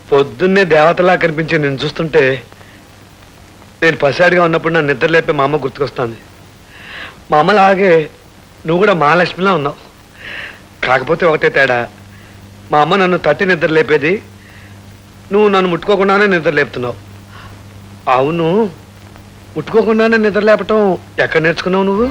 పొద్దున్నే దేవతలా కనిపించి నేను చూస్తుంటే నేను పసివాడిగా ఉన్నప్పుడు నా నిద్ర లేపే మా అమ్మ గుర్తుకొస్తుంది. మా అమ్మలాగే నువ్వు కూడా మహాలక్ష్మిలా ఉన్నావు. కాకపోతే ఒకటే తేడా, మా అమ్మ నన్ను తట్టి నిద్ర లేపేది, నువ్వు నన్ను ముట్టుకోకుండానే నిద్ర లేపుతున్నావు. అవును, ముట్టుకోకుండానే నిద్ర లేపటం ఎక్కడ నేర్చుకున్నావు నువ్వు?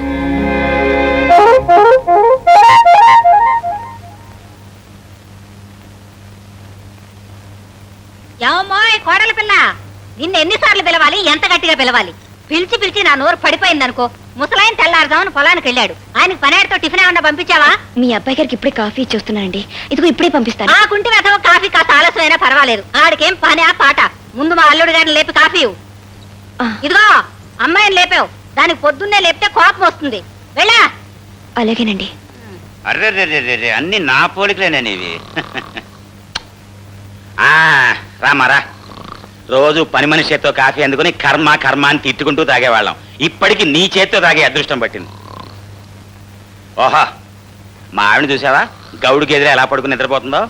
ఏమోయ్ కోడల పిల్ల, నిన్ను ఎన్నిసార్లు పిలవాలి, ఎంత గట్టిగా పిలవాలి? పిలిచి పిలిచి నా నోరు పడిపోయిందనుకో. ముసలాయన తెల్లారుదామని పొలానికి వెళ్ళాడు. ఆయనకి పనేడుతో టిఫిన్ ఏమన్నా పంపించావా? మీ అబ్బాయి గారికి ఇప్పుడే కాఫీ ఇచ్చేస్తున్నానండి. ఇదిగో ఇప్పుడే పంపిస్తాను. ఆ కుంటి వెధవ కాఫీ కాస్త ఆలస్యమైనా పర్వాలేదు. ఆడికేం పని ఆ పాట. ముందు మా అల్లుడు గారిని లేపి కాఫీ ఇవ్వు. ఇదిగో అమ్మాయిని లేపావు, దానికి పొద్దున్నే లేపితే కోపం వస్తుంది. వెళ్ళా. అలాగేనండి. అర్రే అన్ని నా పోలికలేనేవి. రామారా, రోజు పని మనిషి చేత్తో కాఫీ అందుకుని కర్మ కర్మ అని తిట్టుకుంటూ తాగేవాళ్ళం. ఇప్పటికి నీ చేత్తో తాగే అదృష్టం పట్టింది. ఓహా, మా ఆవిడ చూసావా గౌడికి ఎదురు ఎలా పడుకుని నిద్రపోతుందో?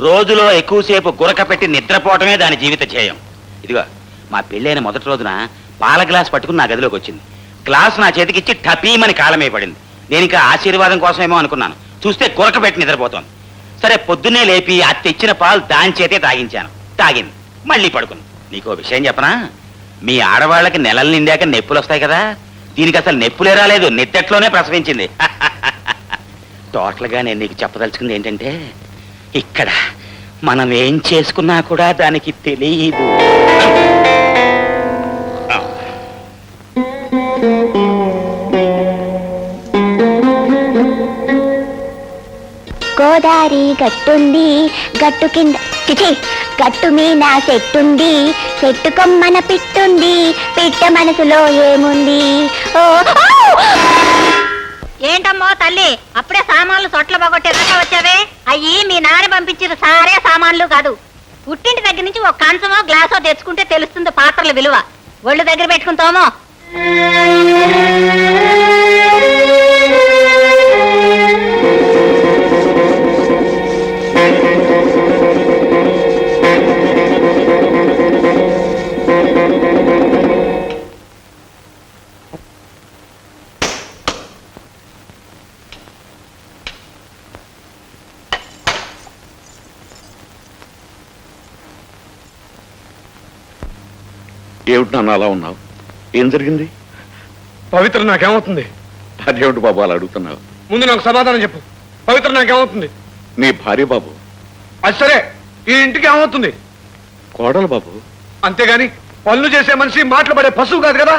రోజులో ఎక్కువసేపు గురక పెట్టి నిద్రపోవటమే దాని జీవిత ధ్యేయం. ఇదిగో మా పెళ్ళైన మొదటి రోజున పాల గ్లాస్ పట్టుకుని నా గదిలోకి వచ్చింది. గ్లాస్ నా చేతికిచ్చి టపీమని కాలమే పడింది. నేను ఇంకా ఆశీర్వాదం కోసమేమో అనుకున్నాను. చూస్తే గురక పెట్టి నిద్రపోతోంది. సరే పొద్దున్నే లేపి ఆ తెచ్చిన పాలు దాని చేతే తాగించాను. తాగింది, మళ్ళీ పడుకుంది. నీకో విషయం చెప్పనా? మీ ఆడవాళ్ళకి నెలలు నిండాక నొప్పులు వస్తాయి కదా, దీనికి అసలు నొప్పులే రాలేదు, నిద్దట్లోనే ప్రసవించింది. టోటల్గా నేను నీకు చెప్పదలుచుకుంది ఏంటంటే, ఇక్కడ మనం ఏం చేసుకున్నా కూడా దానికి తెలియదు. గోదారి గట్టుంది, గట్టు కింద చిచి గట్టు మీద చెట్టుంది, చెట్టు కొమ్మన పిట్టుంది, పిట్ట మనసులో ఏముంది? ఓ ఏంటమ్మో తల్లి, అప్పుడే సామాన్లు చొట్ల పోగొట్టే దాకా వచ్చావే? అయ్యి మీ నాన్న పంపించిన సారే సామాన్లు కాదు. పుట్టింటి దగ్గర నుంచి ఒక కంచమో గ్లాసో తెచ్చుకుంటే తెలుస్తుంది పాత్రల విలువ. ఒళ్ళు దగ్గర పెట్టుకుంటామో. ఏమిటి నాన్న అలా ఉన్నావు? ఏం జరిగింది? పవిత్ర నాకేమవుతుంది? అదేమిటి బాబు అలా అడుగుతున్నావు? ముందు నాకు సమాధానం చెప్పు. పవిత్ర నాకేమవుతుంది? నీ భార్య బాబు. అది సరే, ఈ ఇంటికి ఏమవుతుంది? కోడలు బాబు. అంతేగాని పనులు చేసే మనిషి, మాటలు పడే పశువు కాదు కదా.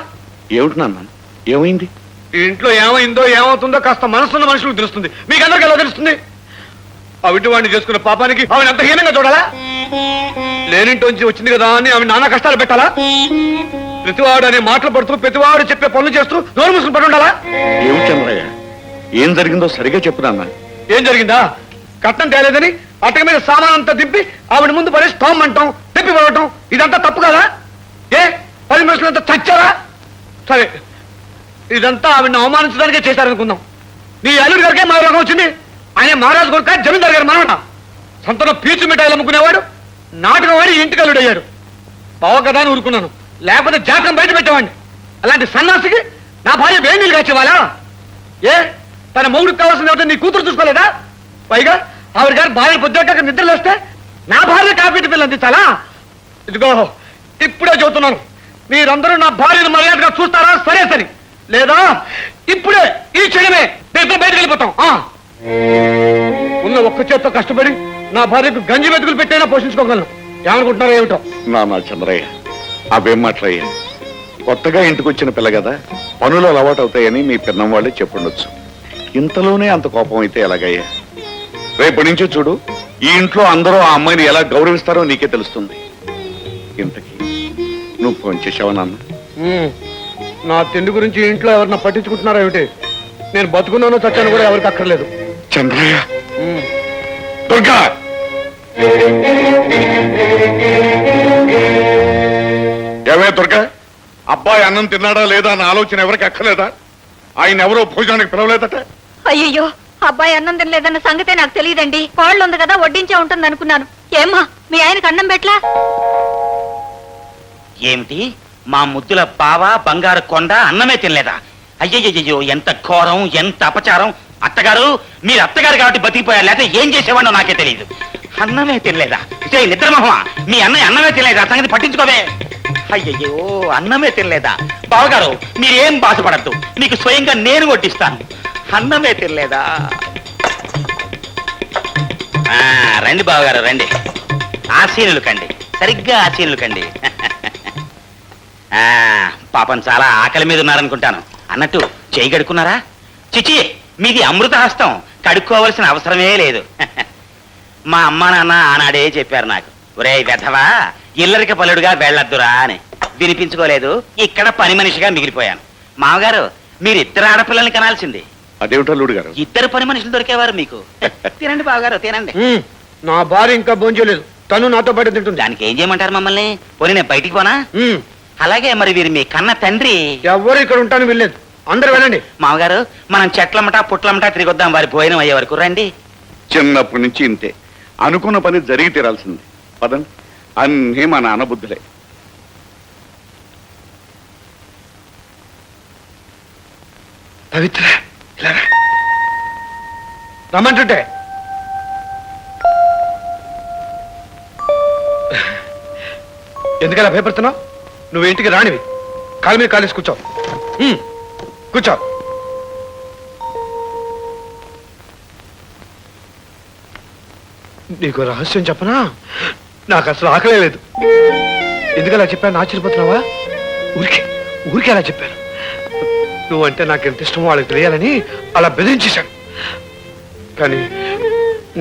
ఏమిటి నాన్న, ఏమైంది? ఈ ఇంట్లో ఏమైందో ఏమవుతుందో కాస్త మనసున్న మనుషులకు తెలుస్తుంది. మీకందరికి ఎలా తెలుస్తుంది? అవిటి వాడిని చేసుకున్న పాపానికి ఆవిడ అంత హీనంగా చూడాలా? లేనింటోంచి వచ్చింది కదా అని ఆమె నానా కష్టాలు పెట్టాలా? ప్రతివాడు అనే మాటలు పడుతూ, ప్రతివాడు చెప్పే పనులు చేస్తూ నోరు మూసుకుని పడి ఉండాలా? ఏమిటి చంద్రయ్య, ఏం జరిగిందో సరిగా చెప్పు నాన్న. ఏం జరిగిందా? కట్నం తేలేదని అట్టక మీద సామాన్ అంతా దింపి ఆవిడ ముందు పడేసి తోమ్మంటాం, తిప్పి పడటం, ఇదంతా తప్పు కదా? ఏ 10 మనుషులంతా చచ్చారా? సరే, ఇదంతా ఆవిడని అవమానించడానికే చేశారనుకుందాం. నీ అల్లుడి గారికే మా రోగం వచ్చింది. ఆయన మహారాజు కొడుక, జమీందారు గారు మనవట. సొంతలో పీచు మిఠాయిలు అమ్ముకునేవాడు నాటకం వాడి ఇంటికి అల్లుడు అయ్యాడు. బావ కదా అని ఊరుకున్నాను, లేకపోతే జాతకం బయట పెట్టేవాడిని. అలాంటి సన్నాసికి నా భార్య వేడి నీళ్ళు కాచేవాలా? ఏ తన మొగుడికి కావాల్సిన నీ కూతురు చూసుకోలేదా? పైగా ఆవిడ గారు భార్య పొద్దుట నిద్రలు వస్తే నా భార్య కాపీ పిల్లలు అందించాలా? ఇదిగో ఇప్పుడే చెబుతున్నాను, మీరందరూ నా భార్యను మర్యాదగా చూస్తారా? సరే సరే, లేదా ఇప్పుడే ఈ క్షణమే నేను బయటకు వెళ్ళిపోతాం. ఉన్న ఒక్క చేత్తో కష్టపడి నా భార్యకు గంజి వెతుకులు పెట్టైనా పోషించుకోగలను. ఏమనుకుంటున్నారో ఏమిటో? నాన్న చంద్రయ్య, అవేం మాట్లాయ్యా. కొత్తగా ఇంటికి వచ్చిన పిల్ల కదా, పనులు అలవాటు అవుతాయని మీ పిన్నం వాళ్ళే చెప్పుండొచ్చు. ఇంతలోనే అంత కోపం అయితే ఎలాగయ్యా? రేపటి నుంచి చూడు, ఈ ఇంట్లో అందరూ ఆ అమ్మాయిని ఎలా గౌరవిస్తారో నీకే తెలుస్తుంది. ఇంతకీ నువ్వు ఫోన్ చేసావా నాన్న? నా తిండి గురించి ఇంట్లో ఎవరన్నా పట్టించుకుంటున్నారా ఏమిటి? నేను బతుకున్నానో చచ్చాను కూడా ఎవరికి అక్కర్లేదు. చంద్రయ్య, దుర్గా, ఏమే దుర్గా, అబ్బాయి అన్నం తిన్నాడా లేదా అన్న ఆలోచన ఎవరికి అక్కర్లేదా? ఆయన ఎవరో భోజనానికి పిలవలేదట. అయ్యో, అబ్బాయి అన్నం తినలేదన్న సంగతే నాకు తెలియదండి. కోళ్ళు ఉంది కదా వడ్డించే ఉంటుంది అనుకున్నాను. ఏమ్మా మీ ఆయనకు అన్నం పెట్లా? ఏమిటి మా ముద్దుల బావ బంగారు కొండ అన్నమే తినలేదా? అయ్యయ్యో ఎంత ఘోరం, ఎంత అపచారం! అత్తగారు, మీరు అత్తగారు కాబట్టి బతికిపోయారు, లేకపోతే ఏం చేసేవాడో నాకే తెలియదు. అన్నమే తినలేదా? నిద్రమోహమా, మీ అన్నయ్య అన్నమే తినలేదా? సంగతి పట్టించుకోవే. అయ్యయ్యో అన్నమే తినలేదా? బావగారు మీరేం బాధపడద్దు, మీకు స్వయంగా నేను కొట్టిస్తాను. అన్నమే తినలేదా? రండి బావగారు రండి, ఆశీనులు కండి, సరిగ్గా ఆశీనులు కండి. పాపం చాలా ఆకలి మీద ఉన్నారనుకుంటాను. అన్నట్టు చేయి కడుక్కున్నారా? చిచి, మీది అమృత హస్తం, కడుక్కోవలసిన అవసరమే లేదు. మా అమ్మ నాన్న ఆనాడే చెప్పారు నాకు, ఒరే వెధవా ఇల్లరిక పలుడుగా వెళ్ళొద్దురా అని. వినిపించుకోలేదు, ఇక్కడ పని మనిషిగా మిగిలిపోయాను. మామగారు మీరు ఇద్దరు ఆడపిల్లల్ని కనాల్సింది. అదేమిటో అల్లుడు గారు, ఇద్దరు పని మనుషులు దొరికేవారు మీకు. తినండి బావగారు తినండి. నా భార్య ఇంకా భోంచేయలేదు, తను నాతో పాటు తింటుంది. దానికి ఏం చేయమంటారు మమ్మల్ని? పోనీ నేను బయటికి పోనా? అలాగే మరి వీరు మీ కన్న తండ్రి. ఎవరు ఇక్కడ ఉంటాను వెళ్ళలేదు, అందరు వెళ్ళండి. మామగారు మనం చెట్లమటా పుట్లమటా తిరిగొద్దాం, వారి భోజనం అయ్యే వరకు రండి. చిన్నప్పటి నుంచి ఇంతే, అనుకున్న పని జరిగి తీరాల్సింది. పదండి, అన్నీ మా నాన్న బుద్ధులే. పవిత్ర ఇలా రా. రమ్మంటుంటే ఎందుకలా భయపడుతున్నావు? నువ్వు ఇంటికి రానివి, కాలు మీద కాలేసి కూర్చో. కూర్చో. నీకు రహస్యం చెప్పనా? నాకు అసలు ఆకలే లేదు. ఎందుకలా చెప్పాను ఆశ్చర్యపోతున్నావా? ఊరికే అలా చెప్పాను. నువ్వంటే నాకు ఎంత ఇష్టమో వాళ్ళకి తెలియాలని అలా బెదిరించేశాను. కానీ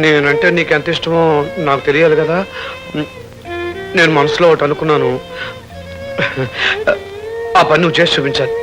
నేనంటే నీకు ఎంత ఇష్టమో నాకు తెలియాలి కదా. నేను మనసులో ఒకటి అనుకున్నాను, ఆ పని నువ్వు చేసి చూపించాలి.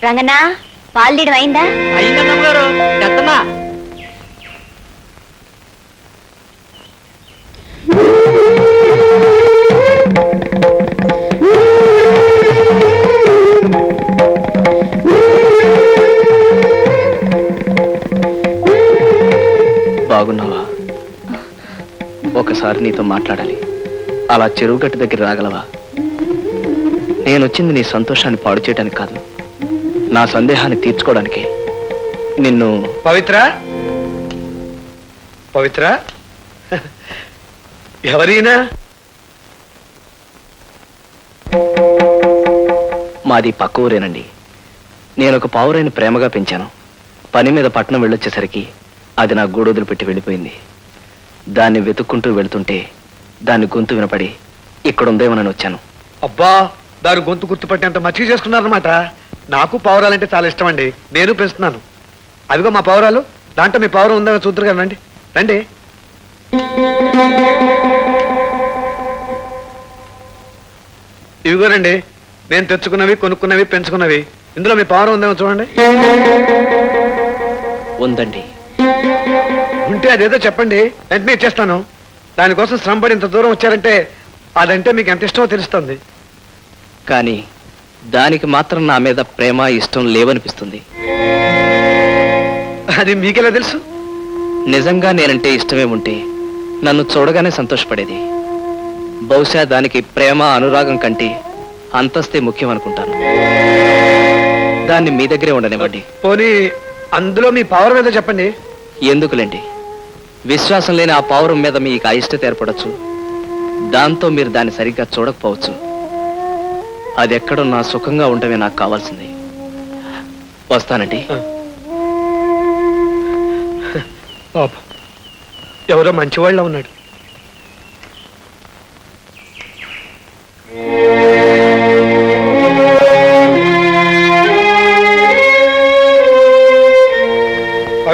రంగనా, పాలు తీయడం అయిందా? బాగున్నావా? ఒకసారి నీతో మాట్లాడాలి. అలా చెరువు గట్టు దగ్గర రాగలవా? నేనొచ్చింది నీ సంతోషాన్ని పాడు చేయడానికి కాదు, నా సందేహాన్ని తీర్చుకోవడానికి. నిన్ను పవిత్ర, పవిత్ర, ఎవరైనా? మాది పక్క ఊరేనండి. నేను ఒక పావురైన ప్రేమగా పెంచాను. పని మీద పట్నం వెళ్ళొచ్చేసరికి అది నా గూడొదులు పెట్టి వెళ్ళిపోయింది. దాన్ని వెతుక్కుంటూ వెళుతుంటే దాన్ని గొంతు వినపడి ఇక్కడ ఉందేమోనని వచ్చాను. అబ్బా, దాని గొంతు గుర్తుపట్టేంత మచ్చిక చేసుకున్నారనమాట. నాకు పావురాలంటే చాలా ఇష్టం అండి, నేను పెంచుతున్నాను. అదిగో మా పావురాలు, దాంట్లో మీ పావురం ఉందా చూద్దరు కదా. రండి రండి. ఇవిగోనండి, నేను తెచ్చుకున్నవి, కొనుక్కున్నవి, పెంచుకున్నవి. ఇందులో మీ పావురం ఉందేమో చూడండి. ఉందండి. ఉంటే అదేదో చెప్పండి, వెంటనే ఇచ్చేస్తాను. దానికోసం శ్రమపడి ఇంత దూరం వచ్చారంటే అదంటే మీకు ఎంత ఇష్టమో తెలుస్తుంది. కానీ దానికి మాత్రం నా మీద ప్రేమ ఇష్టం లేవనిపిస్తుంది. అది మీకెలా తెలుసు? నిజంగా నేనంటే ఇష్టమే ఉంటే నన్ను చూడగానే సంతోషపడేది. బహుశా దానికి ప్రేమ అనురాగం కంటే అంతస్తే ముఖ్యం అనుకుంటాను. దాన్ని మీ దగ్గరే ఉండనివ్వండి. పోనీ అందులో మీ పవర్ మీద చెప్పండి. ఎందుకులేండి, విశ్వాసం లేని ఆ పౌరం మీద మీకు అయిష్టత ఏర్పడచ్చు. దాంతో మీరు దాన్ని సరిగ్గా చూడకపోవచ్చు. అది ఎక్కడున్నా సుఖంగా ఉండమే నాకు కావాల్సింది. వస్తానండి. ఎవరో మంచివాళ్ళ ఉన్నాడు.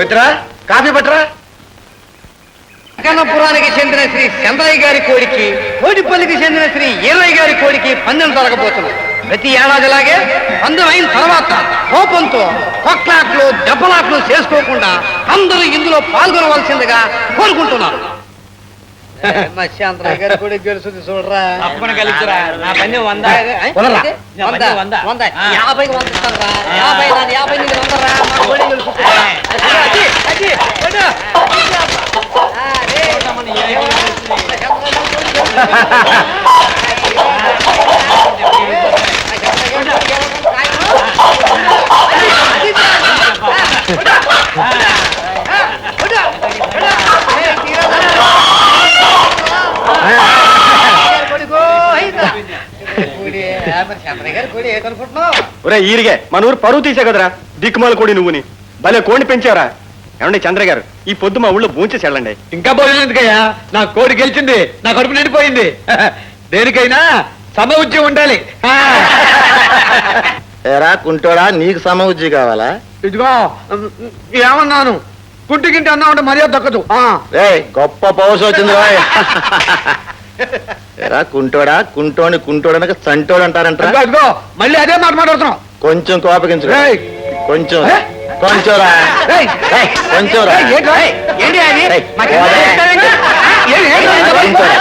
మిత్రా కాఫీ పట్టరా. కనపురానికి చెందిన శ్రీ చంద్రయ్య గారి కోడికి, కోడిపల్లికి చెందిన శ్రీ ఈరయ్య గారి కోడికి పందెం జరగబోతున్నాయి. ప్రతి ఏడాదిలాగే పందెం అయిన తర్వాత కోపంతో కొట్లాట్లు దెబ్బలాట్లు చేసుకోకుండా అందరూ ఇందులో పాల్గొనవలసిందిగా కోరుకుంటున్నారు. చంద్రయ్య గారి కోడి గెలుస్తుంది చూడరా. తప్పకుండా గెలుచురా. నా పందెం 100. కొనరా. 100. 50 వందరా. 50 నీకు 100 రా. మా కోడి గెలుస్తుంది. అది, కొడు. ఒరే ఈరిగే మన ఊరు పరువు తీసే కదరా, దిక్కుమాల కోడి నువ్వుని భలే కోడిని పెంచావరా. ఏమండి చంద్రయ్య గారు, ఈ పొద్దు మా ఊళ్ళో భూంచేసి వెళ్ళండి. ఇంకా భోజనం ఎందుకయ్యా? నా కోడి గెలిచింది, నా కడుపు నిండిపోయింది. దేనికైనా సమఉజ్యం ఉండాలి. ఏరా కుంటోడా, నీకు సమఉజ్జి కావాలా? ఇదిగో ఏమన్నాను, గుడ్డిగింటి అన్నా ఉంటే మర్యాద దక్కదు. గొప్ప పౌరుషం వచ్చింది రాయ్. ఏరా కుంటోడా, కుంటోని కుంటోడనక చంటోడు అంటారంట. ఇదిగో మళ్ళీ అదే మాట మాట్లాడుతున్నావు. కొంచెం కోపగించు. ఏయ్! కొంచెం ఏ? కొంచెం రా. ఏయ్! కొంచెం రా. ఏయ్, ఏంట్రా? ఏంటి అది? ఏయ్, మాకేం పోదే. చేస్తావేంటి? ఏంటి? కొంచెం రా.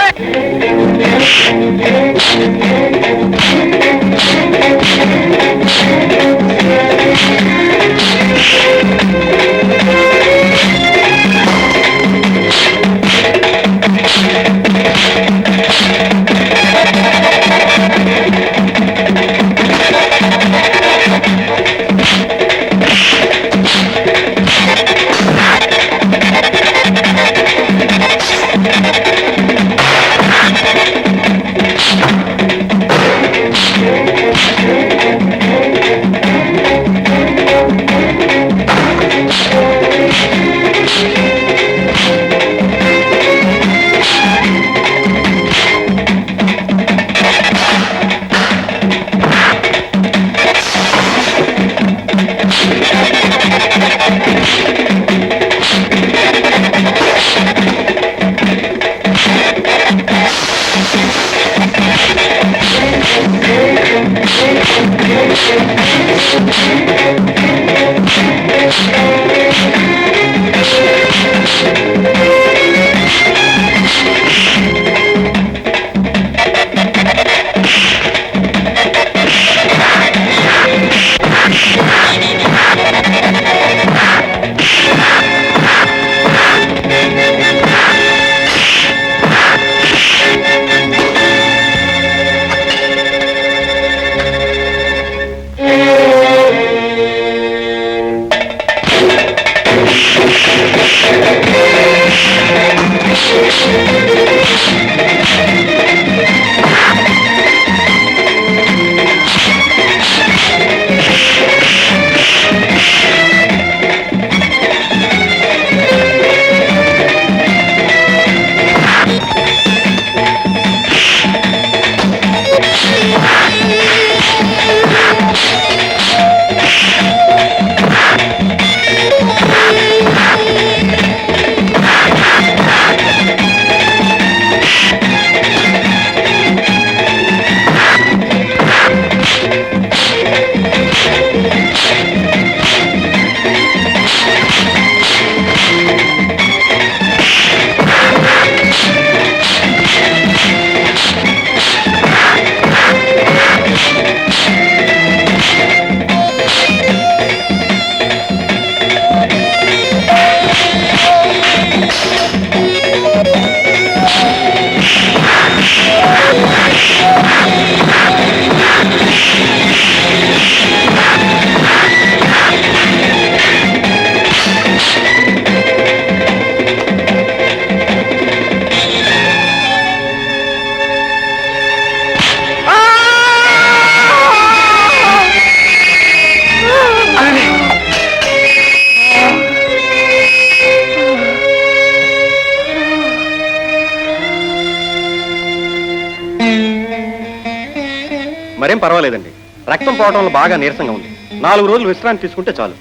మరేం పర్వాలేదండి, రక్తం పోవటంలో బాగా నీరసంగా ఉంది. 4 రోజులు విశ్రాంతి తీసుకుంటే చాలు.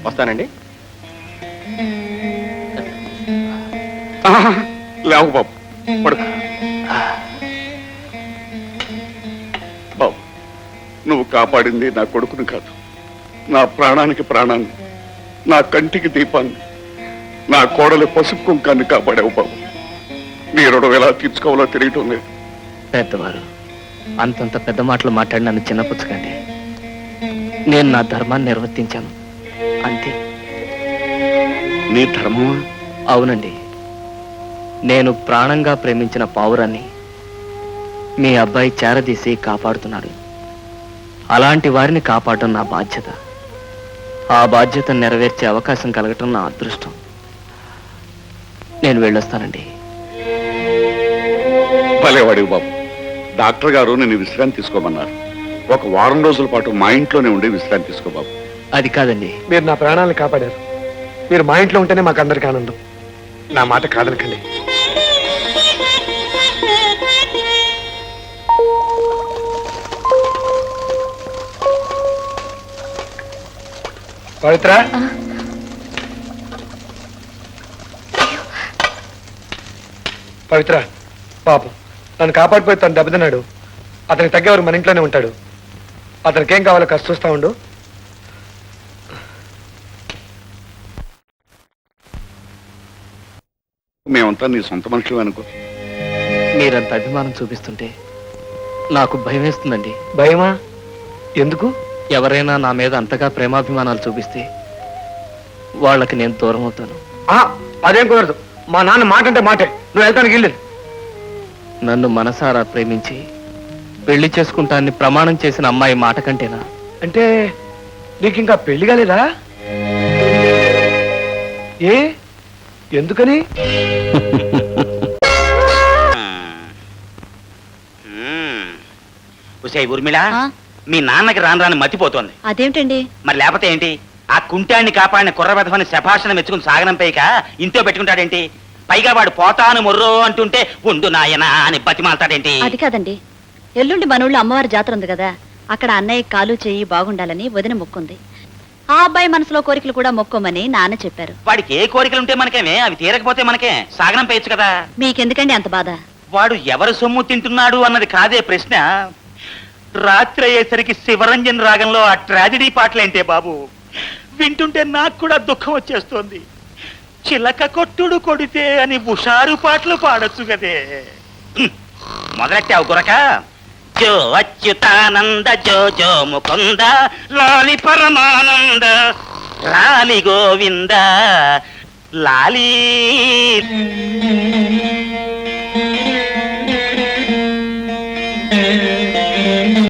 వస్తానండి. ఆహా, లేవు బాబు పడుకో బాబు. నువ్వు కాపాడింది నా కొడుకుని కాదు, నా ప్రాణానికి ప్రాణాన్ని, నా కంటికి దీపాన్ని, నా కోడలి పసుపు కుంకాన్ని కాపాడావు బాబు. నీ రుణం ఎలా తీర్చుకోవాలో తెలియటం లేదు. పెద్దవారు అంతంత పెద్ద మాటలు మాట్లాడి నన్ను చిన్నపుచ్చకండి. నేను నా ధర్మాన్ని నిర్వర్తించాను అంతే. నీ ధర్మమా? అవునండి, నేను ప్రాణంగా ప్రేమించిన పావురాన్ని మీ అబ్బాయి చేరదీసి కాపాడుతున్నాడు. అలాంటి వారిని కాపాడటం నా బాధ్యత. ఆ బాధ్యతను నెరవేర్చే అవకాశం కలగటం నా అదృష్టం. నేను వెళ్ళొస్తానండి. భలేవాడివి బాబు. డాక్టర్ గారు నేను విశ్రాంతి తీసుకోమన్నారు. ఒక వారం రోజుల పాటు మా ఇంట్లోనే ఉండి విశ్రాంతి తీసుకో బాబు. అది కాదండి, మీరు నా ప్రాణాలను కాపాడారు. మీరు మా ఇంట్లో ఉంటేనే మాకు అందరికీ ఆనందం. నా మాట కాదనకండి. పవిత్ర, పవిత్ర పాపం నన్ను కాపాడిపోయి తను దెబ్బతిన్నాడు. అతనికి తగ్గేవారు మన ఇంట్లోనే ఉంటాడు. అతనికి ఏం కావాలో కాస్త చూస్తా ఉండు. మేమంతా నీ సొంత మనుషులు అనుకో. మీరంత అభిమానం చూపిస్తుంటే నాకు భయం వేస్తుందండి. భయమా? ఎందుకు? ఎవరైనా నా మీద అంతగా ప్రేమాభిమానాలు చూపిస్తే వాళ్ళకి నేను దూరం అవుతాను. అదేం కుదరదు. మా నాన్న మాట అంటే మాటే. నువ్వు వెళ్తానికి వెళ్ళలేదు. నన్ను మనసారా ప్రేమించి పెళ్లి చేసుకుంటానని ప్రమాణం చేసిన అమ్మాయి మాట కంటేనా? అంటే నీకు ఇంకా పెళ్లి కాలేదా? ఏ ఎందుకని? ఉసే ఊర్మిళ, ఆ? మీ నాన్నకి రాను రాని మతిపోతోంది. అదేమిటండి? మరి లేకపోతే ఏంటి? ఆ కుంటాన్ని కాపాడిన కుర్రబెదవని శభాషణ మెచ్చుకుని సాగనంపేక ఇంట్లో పెట్టుకుంటాడేంటి? పైగా వాడు పోతాను మొర్రో అంటుంటే ఉండు నాయనా అని బతిమాలతాడేంటి? అది కాదండి, ఎల్లుండి మన ఊళ్ళో అమ్మవారి జాతర ఉంది కదా, అక్కడ అన్నయ్య కాలు చెయ్యి బాగుండాలని వదిన మొక్కుంది. ఆ అబ్బాయి మనసులో కోరికలు కూడా మొక్కోమని నాన్న చెప్పారు. వాడికి ఏ కోరికలుంటే మనకేమే, అవి తీరకపోతే మనకే సాగనం పేయచ్చు కదా. మీకెందుకండి అంత బాధ? వాడు ఎవరు సొమ్ము తింటున్నాడు అన్నది కాదే ప్రశ్న. రాత్రి అయ్యేసరికి శివరంజన్ రాగంలో ఆ ట్రాజడీ పాటలేంటే బాబు, వింటుంటే నాకు కూడా దుఃఖం వచ్చేస్తోంది. చిలక కొట్టుడు కొడితే అని హుషారు పాటలు పాడొచ్చు కదే. మొదలెట్టావు గురక. జో అచ్యుతానంద జో జో ముకుంద లాలి పరమానంద లాలి గోవింద లాలి